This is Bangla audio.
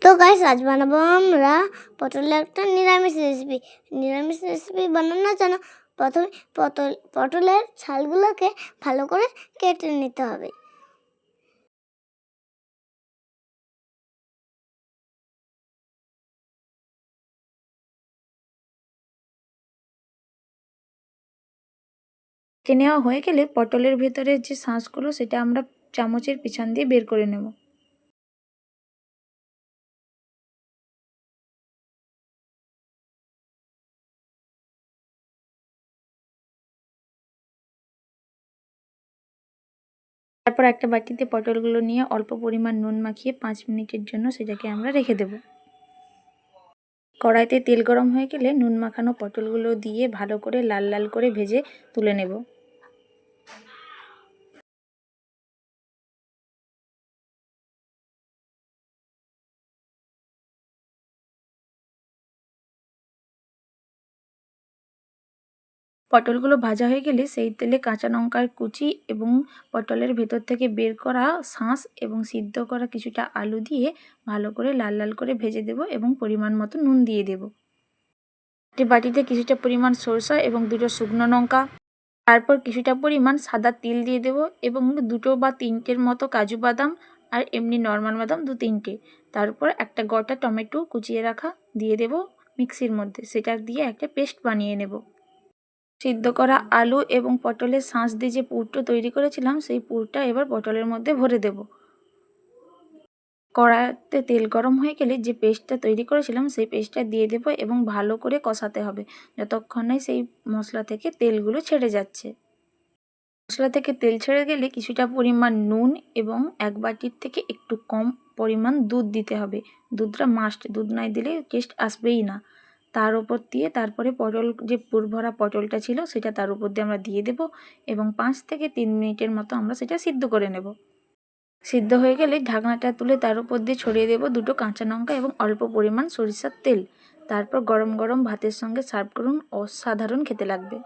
তো গাইস, আজ বানাবো আমরা পটলের একটা নিরামিষ রেসিপি বানানোর জন্য প্রথমে পটলের ছালগুলোকে ভালো করে কেটে নিতে হবে। কেটে নেওয়া হয়ে গেলে পটলের ভেতরে যে শাঁসগুলো সেটা আমরা চামচের পিছন দিয়ে বের করে নেব। তারপর একটা বাটিতে পটলগুলো নিয়ে অল্প পরিমাণ নুন মাখিয়ে 5 মিনিটের জন্য সেটাকে আমরা রেখে দেব। কড়াইতে তেল গরম হয়ে গেলে নুন মাখানো পটলগুলো দিয়ে ভালো করে লাল লাল করে ভেজে তুলে নেব। পটলগুলো ভাজা হয়ে গেলে সেই তেলে কাঁচা লঙ্কার কুচি এবং পটলের ভেতর থেকে বের করা শাঁস এবং সিদ্ধ করা কিছুটা আলু দিয়ে ভালো করে লাল লাল করে ভেজে দেব এবং পরিমাণ মতো নুন দিয়ে দেব। একটি বাটিতে কিছুটা পরিমাণ সরষা এবং 2টো শুকনো লঙ্কা, তারপর কিছুটা পরিমাণ সাদা তিল দিয়ে দেব এবং 2টো বা 3টের মতো কাজু বাদাম আর এমনি নর্মাল বাদাম 2-3টে। তারপর একটা গোটা টমেটো কুচিয়ে রাখা দিয়ে দেব মিক্সির মধ্যে, সেটা দিয়ে একটা পেস্ট বানিয়ে নেব। সিদ্ধ করা আলু এবং পটলের শাঁস দিয়ে যে পুরটা তৈরি করেছিলাম সেই পুরটা এবার পটলের মধ্যে ভরে দেব। কড়াইতে তেল গরম হয়ে গেলে যে পেস্টটা তৈরি করেছিলাম সেই পেস্টটা দিয়ে দেব এবং ভালো করে কষাতে হবে যতক্ষণে সেই মশলা থেকে তেলগুলো ছেড়ে যাচ্ছে। মশলা থেকে তেল ছেড়ে গেলে কিছুটা পরিমাণ নুন এবং 1 বাটির থেকে একটু কম পরিমাণ দুধ দিতে হবে। দুধটা মাস্ট, দুধ না দিলে টেস্ট আসবেই না। তার উপর দিয়ে তারপরে পটল যে পুর ভরা পটলটা ছিল সেটা তার উপর দিয়ে আমরা দিয়ে দেব এবং 5 থেকে 3 মিনিটের মতো আমরা সেটা সিদ্ধ করে নেব। সিদ্ধ হয়ে গেলে ঢাকনাটা তুলে তার উপর দিয়ে ছড়িয়ে দেব 2টো কাঁচা লঙ্কা এবং অল্প পরিমাণ সরিষার তেল। তারপর গরম গরম ভাতের সঙ্গে সার্ভ করুন, অসাধারণ খেতে লাগবে।